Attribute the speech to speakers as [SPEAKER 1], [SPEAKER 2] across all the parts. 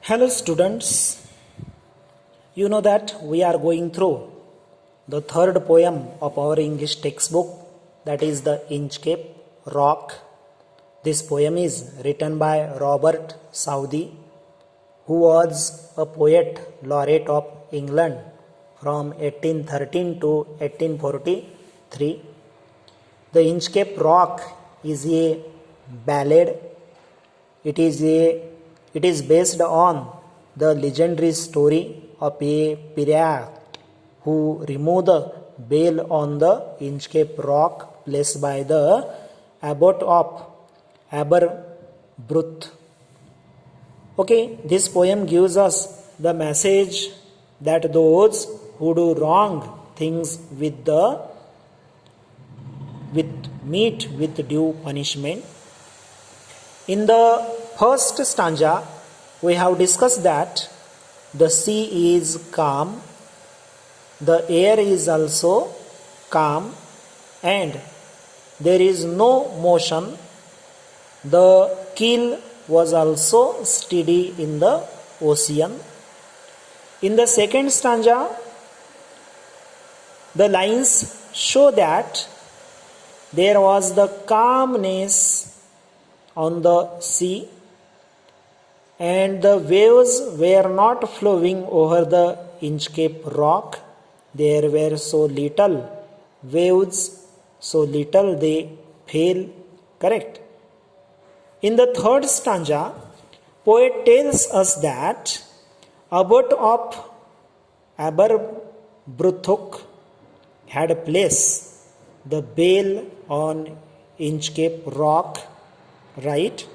[SPEAKER 1] Hello students, you know that we are going through the third poem of our English textbook, that is the Inchcape Rock. This poem is written by Robert Southey, who was a poet laureate of England from 1813 to 1843. The Inchcape Rock is a ballad. It is based on the legendary story of a pirate who removed the bell on the Inchcape Rock placed by the abbot of Aberbrooth. Okay, this poem gives us the message that those who do wrong things meet with due punishment. In the first stanza, we have discussed that the sea is calm, the air is also calm, and there is no motion. The keel was also steady in the ocean. In the second stanza, the lines show that there was the calmness on the sea, and the waves were not flowing over the Inchcape Rock. There were so little waves, so little they fell. Correct. In the third stanza, poet tells us that abbot of Aberbrooth had placed the bell on Inchcape Rock. Right?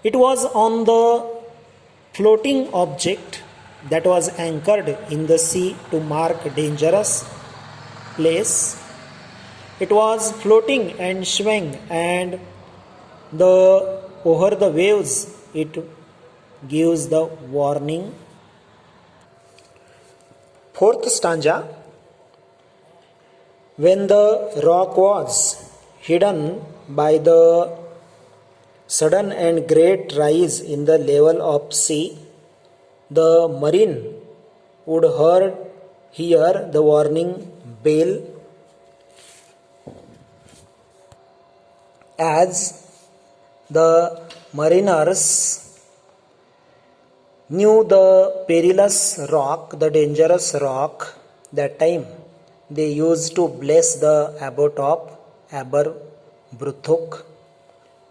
[SPEAKER 1] It was on the floating object that was anchored in the sea to mark dangerous place. It was floating and swaying, and over the waves it gives the warning. Fourth stanza, when the rock was hidden by the sudden and great rise in the level of sea, the marine would hear the warning bell. As the mariners knew the perilous rock, the dangerous rock, that time they used to bless the abbot of Aberbrooth.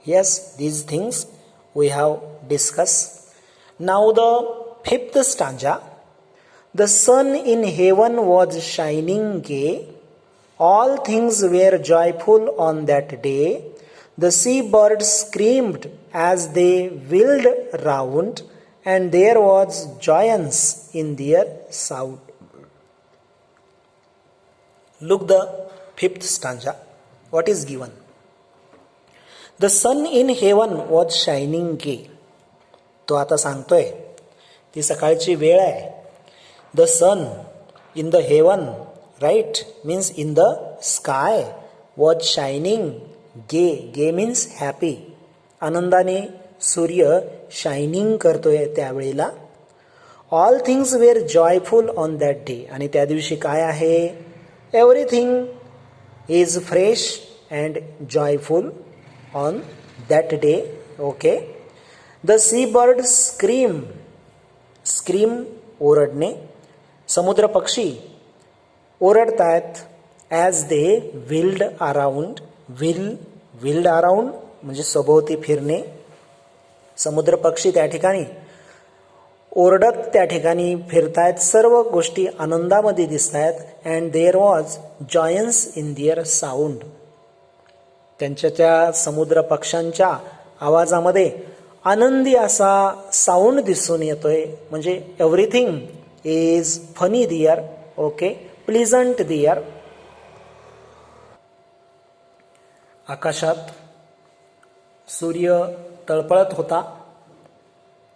[SPEAKER 1] Yes, these things we have discussed. Now the fifth stanza. The sun in heaven was shining gay. All things were joyful on that day. The seabirds screamed as they wheeled round, and there was joyance in their sound. Look the fifth stanza. What is given? The sun in heaven was shining gay. तो आता सांगतोय ती सकाळची वेळ आहे. The sun in the heaven, right, means in the sky, was shining gay. Gay means happy. आनंदाने सूर्य shining करतोय त्यावेळेला. All things were joyful on that day. आणि त्या दिवशी काय आहे? Everything is fresh and joyful on that day. Okay. The seabirds scream ओरडणे. समुद्र पक्षी ओरडतात as they wheeled around. wheeled around म्हणजे सभोवती फिरणे. समुद्र पक्षी त्या ठिकाणी ओरडत त्या ठिकाणी फिरतायत. सर्व गोष्टी आनंदामध्ये दिसत आहेत. And there was joyance in their sound. त्यांच्या त्या समुद्र पक्ष्यांच्या आवाजामध्ये आनंदी असा साऊंड दिसून येतोय. म्हणजे everything is funny there. Okay, pleasant there. आकाशात सूर्य तळपळत होता.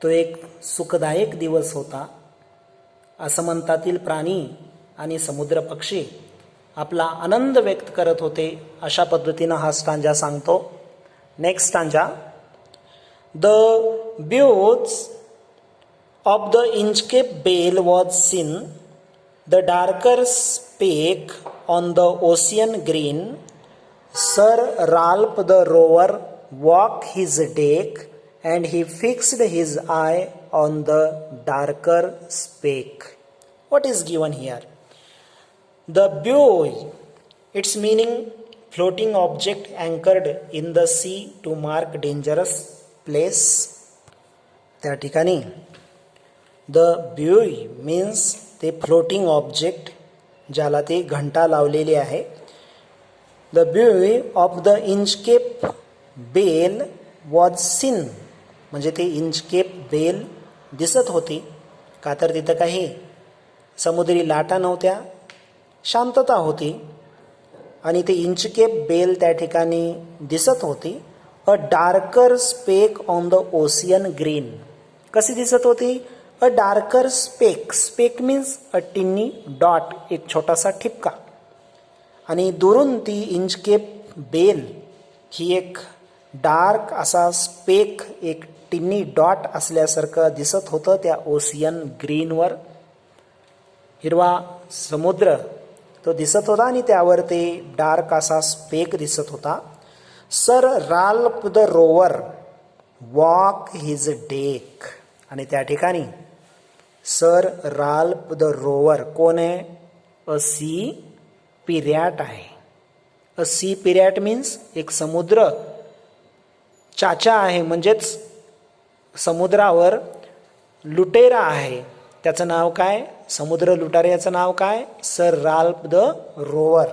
[SPEAKER 1] तो एक सुखदायक दिवस होता. आसमंतातील प्राणी आणि समुद्र पक्षी आपला आनंद व्यक्त करत होते. अशा पद्धतीनं हा स्टांजा सांगतो. Next stanza. The birds of the Inchcape bale was seen, the darker speck on the ocean green. Sir Ralph the rover walked his deck, and he fixed his eye on the darker speck. What is given here? The buoy, its meaning floating object anchored in the sea to mark dangerous place. त्या ठिकाणी the buoy means ते floating object ज्याला ते घंटा लावलेली आहे. The buoy of the Inchcape bell was seen, म्हणजे ते इंचकेप बेल दिसत होती. का तर तिथं काही समुद्री लाटा नव्हत्या, शांतता होती आणि ते इंचकेप बेल त्या ठिकाणी दिसत होती. A darker speck on the ocean green. कशी दिसत होती? A darker speck. Speck means a tiny dot, एक छोटासा ठिपका. आणि दुरून ती इंचकेप बेल ही एक डार्क असा स्पेक, एक टिन्नी डॉट असल्यासारखं दिसत होतं त्या ओशियन ग्रीनवर. हिरवा समुद्र तो दिसत होता आणि त्यावर ते डार्क असा स्पेक दिसत होता. Sir Ralph the rover walk his deck. आणि त्या ठिकाणी सर राल्फ द रोवर कोण आहे? अ सी पिरॅट आहे. अ सी पिरॅट मीन्स एक समुद्र चाचा आहे, म्हणजेच समुद्रावर लुटेरा आहे. त्याचं नाव काय? समुद्र लुटाऱ्याचं नाव काय? Sir Ralph the rover.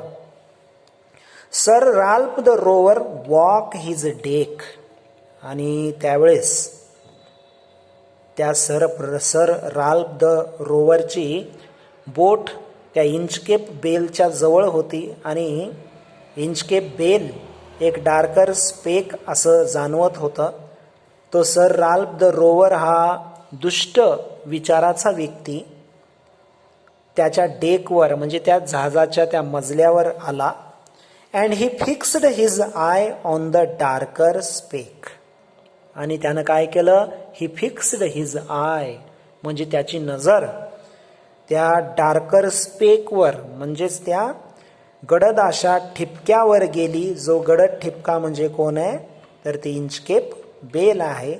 [SPEAKER 1] Sir Ralph the rover walk his deck. आणि त्यावेळेस त्या सर राल्फ द रोवरची बोट त्या इंचकेप बेलच्या जवळ होती आणि इंचकेप बेल एक डार्कर स्पेक असं जाणवत होतं. तो सर राल्फ द रोवर हा दुष्ट विचाराचा व्यक्ती त्याच्या डेकवर, म्हणजे त्या जहाजाच्या त्या मजल्यावर आला. And he fixed his eye on the darker speck. आणि त्यानं काय केलं? ही फिक्स्ड हिज आय, म्हणजे त्याची नजर त्या डार्कर स्पेकवर, म्हणजेच त्या गडद अशा ठिपक्यावर गेली. जो गडद ठिपका म्हणजे कोण आहे? तर ते इंचकेप बेल आहे.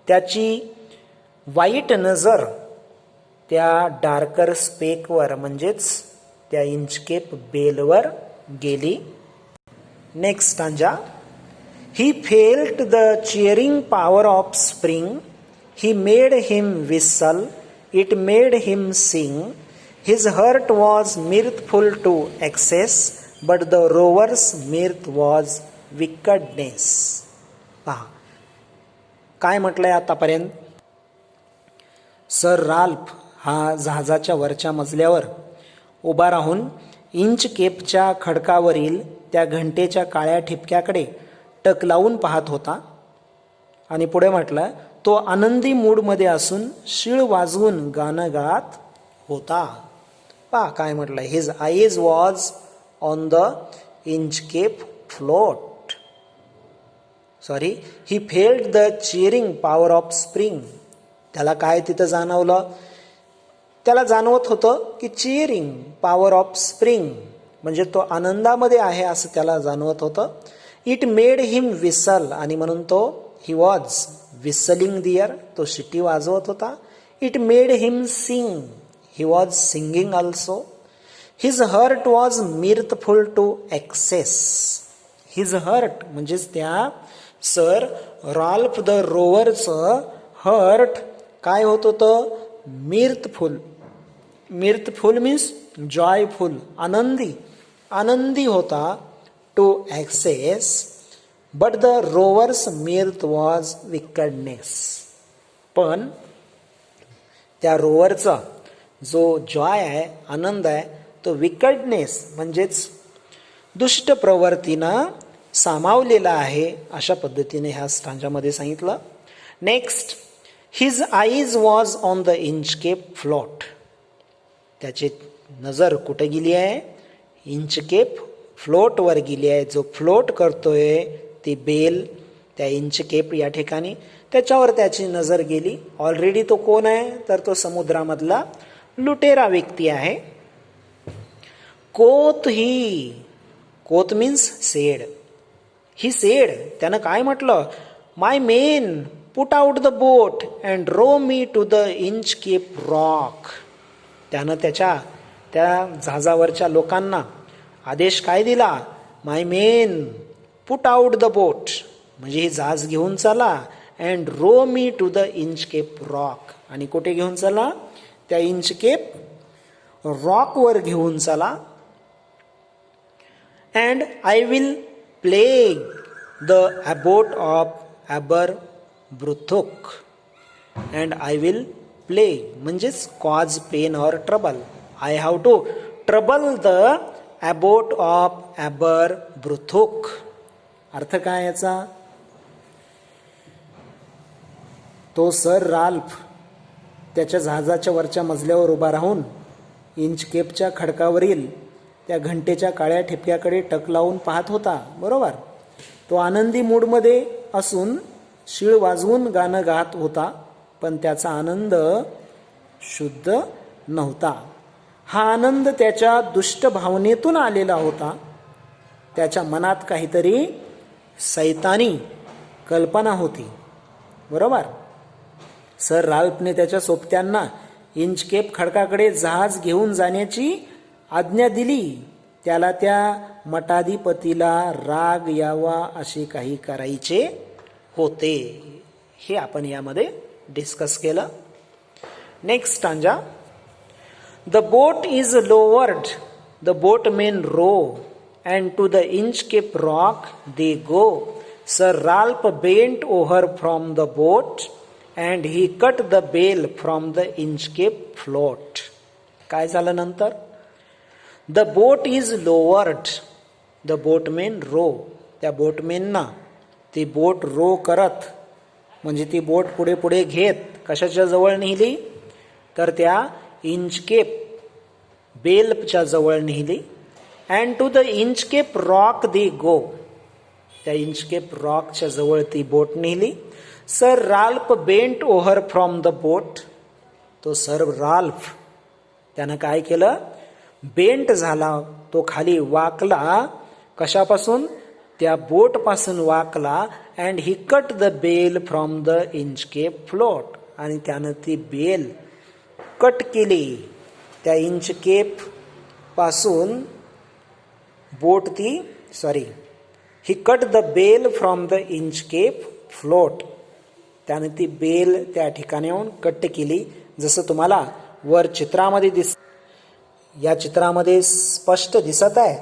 [SPEAKER 1] त्याची वाईट नजर त्या डार्कर स्पेकवर, म्हणजेच त्या इंचकेप बेलवर गेली. Next stanza. He felt the cheering power of spring. He made him whistle. It made him sing. His heart was mirthful to excess, but the rover's mirth was wickedness. पहा काय म्हटलंय आतापर्यंत. Sir Ralph हा जहाजाच्या वरच्या मजल्यावर उभा राहून इंचकेपच्या खडकावरील त्या घंटेच्या काळ्या ठिपक्याकडे टक लावून पाहत होता. आणि पुढे म्हटलं, तो आनंदी मूडमध्ये असून शिळ वाजवून गाणं गात होता. पहा काय म्हटलं. His eyes was on the Inchcape float. Sorry, he felt the cheering power of spring. त्याला काय तिथं जाणवलं? त्याला जाणवत होतं की चिअरिंग पॉवर ऑफ स्प्रिंग, म्हणजे तो आनंदामध्ये आहे असं त्याला जाणवत होतं. It made him whistle. आणि म्हणून तो ही वॉज विसलिंग दियर, तो शिटी वाजवत होता. It made him sing. He was singing also. His heart was mirthful to excess. His heart म्हणजेच त्या सर राल्फ द रोवरचं हर्ट काय होत होतं? मिर्थफुल. मिर्थफुल मीन्स जॉयफुल, आनंदी, आनंदी होता. To excess, but the rover's mirth was wickedness. पण त्या रोवरचा जो जॉय आहे, आनंद आहे, तो विकडनेस म्हणजेच दुष्ट प्रवृत्तीनं सामावलेला आहे, अशा पद्धतीने ह्या स्टांजामध्ये सांगितलं. Next, his eyes was on the Inchcape float. त्याची नजर कुठे गेली आहे? इंचकेप फ्लोटवर गेली आहे. जो फ्लोट करतोय ती बेल त्या इंचकेप या ठिकाणी त्याच्यावर त्याची नजर गेली. ऑलरेडी तो कोण आहे, तर तो समुद्रामधला लुटेरा व्यक्ती आहे. कोत ही, कोत मीन्स सेड. ही सेड, त्यानं काय म्हटलं, my men put out the boat and row me to the Inchcape rock. त्यानं त्या जहाजावरच्या लोकांना आदेश काय दिला, my men put out the boat, म्हणजे ही जहाज घेऊन चला, and row me to the Inchcape rock, आणि कुठे घेऊन चला, त्या इंचकेप रॉकवर घेऊन चला. And I will plague the abbot of Aberbrothok. And I will plague म्हणजेच cause pain or trouble. I have to trouble the abbot of Aberbrothok. अर्थ काय याचा, तो सर राल्फ त्याच्या जहाजाच्या वरच्या मजल्यावर उभा राहून इंचकेपच्या खडकावरील त्या घंटेच्या काळ्या ठिपक्याकडे टक लावून पाहत होता. बरोबर. तो आनंदी मूडमध्ये असून शिळ वाजवून गाणं गात होता, पण त्याचा आनंद शुद्ध नव्हता. हा आनंद त्याच्या दुष्ट भावनेतून आलेला होता. त्याच्या मनात काहीतरी सैतानी कल्पना होती. बरोबर. सर राल्फने त्याच्या सोबत्यांना इंचकेप खडकाकडे जहाज घेऊन जाण्याची आज्ञा दिली. त्याला त्या मठाधिपतीला राग यावा असे काही करायचे होते. हे आपण यामध्ये डिस्कस केलं. Next stanza. The boat is lowered, the boatmen row, and to the Inchcape rock they go. Sir Ralph bent over from the boat and he cut the bell from the Inchcape float. काय झालं नंतर, the boat is lowered, the boatmen row. त्या बोटमेनना ती बोट row करत, म्हणजे ती बोट पुढे पुढे घेत कशाच्या जवळ नेली, तर त्या इंचकेप बेलच्या जवळ नेली. And to the Inchcape rock they go. त्या इंचकेप रॉकच्या जवळ ती बोट नेली. Sir Ralph bent over from the boat. तो सर राल्फ त्यानं काय केलं, बेंट झाला, तो खाली वाकला. कशापासून, त्या बोट पासून वाकला. And he cut the bell from the Inchcape float. आणि त्यानं ती बेल कट केली. त्या इंचकेप पासून बोट ती he cut the bell from the Inchcape float. त्याने ती बेल त्या ठिकाणाहून कट केली. जसं तुम्हाला वर चित्रामध्ये या चित्रामध्ये स्पष्ट दिसत आहे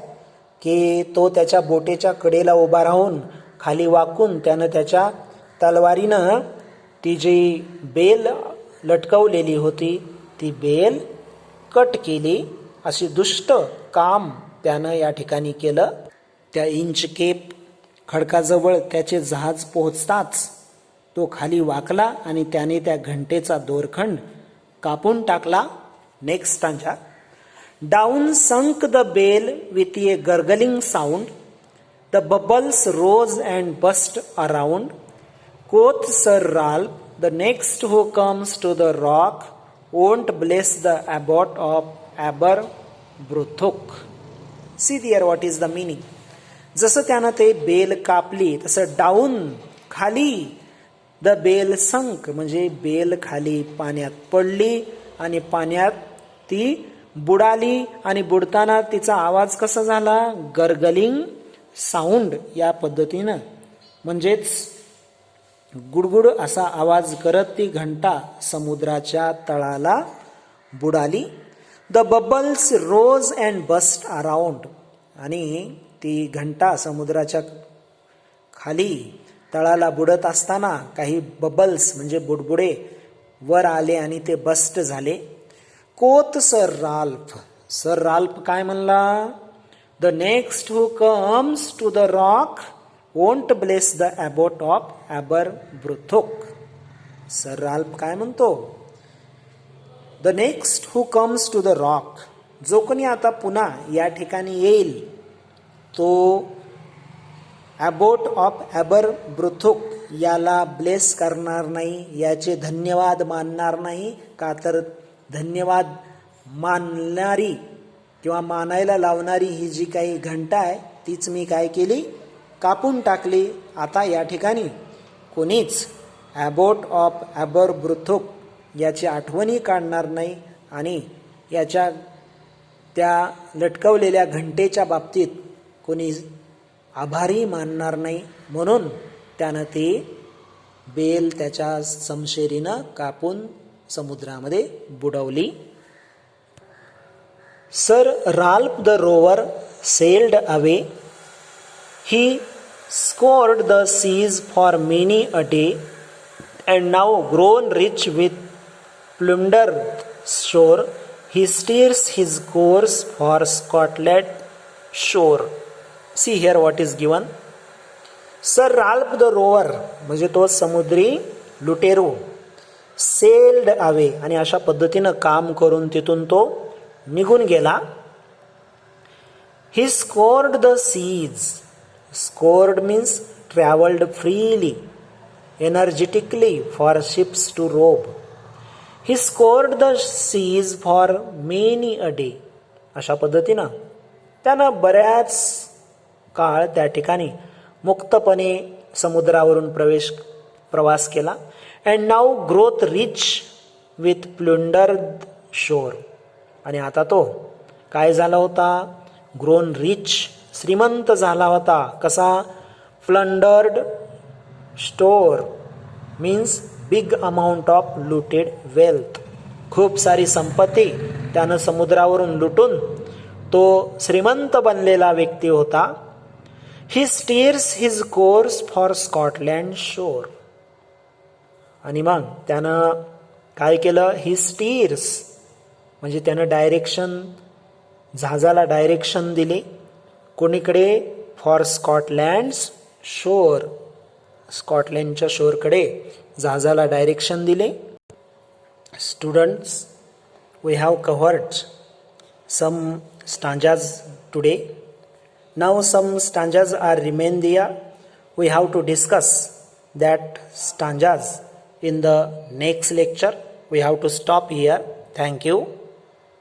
[SPEAKER 1] की तो त्याच्या बोटेच्या कडेला उभा राहून खाली वाकून त्यानं त्याच्या तलवारीनं ती जी बेल लटकवलेली होती ती बेल कट केली. अशी दुष्ट काम त्यानं या ठिकाणी केलं. त्या इंचकेप खडकाजवळ त्याचे जहाज पोहोचताच तो खाली वाकला आणि त्याने त्या घंटेचा दोरखंड कापून टाकला. Next stanza. Down sunk the bell with a gurgling sound, the bubbles rose and burst around. Quoth Sir Ralph, the next who comes to the rock won't bless the abbot of Aberbrothok. See there what is the meaning. जसं त्यानं ते bell कापली तसं down खाली, the bell संक म्हणजे bell खाली पाण्यात पडली आणि पाण्यात ती बुडाली. आणि बुडताना तिचा आवाज कसा झाला, गर्गलिंग साऊंड या पद्धतीनं, म्हणजेच गुडगुड असा आवाज करत ती घंटा समुद्राच्या तळाला बुडाली. The bubbles rose and burst around. आणि ती घंटा समुद्राच्या खाली तळाला बुडत असताना काही बबल्स म्हणजे बुडबुडे वर आले आणि ते बस्ट झाले. कोत सर राल्फ. सर राल्फ काय म्हणला, the next who comes to the rock won't bless the abbot of Aberbrothok. Sir Ralph काय म्हणतो, the next who comes to the rock, जो कोणी आता पुन्हा या ठिकाणी येईल तो अबोट ऑफ अबरब्रुथुक याला ब्लेस करणार नाही, याचे धन्यवाद मानणार नाही. का तर धन्यवाद मानणारी किंवा मानायला लावणारी ही जी काही घंटा आहे तीच मी काय केली, कापून टाकली. आता या ठिकाणी कोणीच ॲबोट ऑफ ॲबरब्रुथुक याची आठवणी काढणार नाही आणि याच्या त्या लटकवलेल्या घंटेच्या बाबतीत कोणी आभारी मानणार नाही. म्हणून त्यानं ती बेल त्याच्या समशेरीनं कापून समुद्रामध्ये बुडवली. Sir Ralph the rover sailed away. He scoured the seas for many a day and now grown rich with plundered shore, he steers his course for Scotland shore. See here what is given. Sir Ralph the Rover म्हणजे तो समुद्री लुटेरो sailed away आणि अशा पद्धतीनं काम करून तिथून तो निघून गेला. He scored the seas. Scored means traveled freely, energetically for ships to rob. He scored the seas for many a day. अशा पद्धतीनं त्यानं बऱ्याच काळ त्या ठिकाणी मुक्तपणे समुद्रावरून प्रवास केला. And now growth rich with plundered shore. आणि आता तो काय झाला होता, ग्रोन रिच श्रीमंत झाला होता. कसा, plundered store means big amount of looted wealth. खूप सारी संपत्ती त्यानं समुद्रावरून लुटून तो श्रीमंत बनलेला व्यक्ती होता. ही स्टीर्स हिज कोर्स फॉर स्कॉटलँड शोर. आणि मग त्यानं काय केलं, ही स्टीर्स म्हणजे त्यानं डायरेक्शन, जहाजाला डायरेक्शन दिले. कोणीकडे, फॉर स्कॉटलँड शोर, स्कॉटलँडच्या शोरकडे जहाजाला डायरेक्शन दिले. Students, we have covered some stanzas today. Now some stanzas are remain there. We have to discuss that stanzas in the next lecture. We have to stop here. Thank you.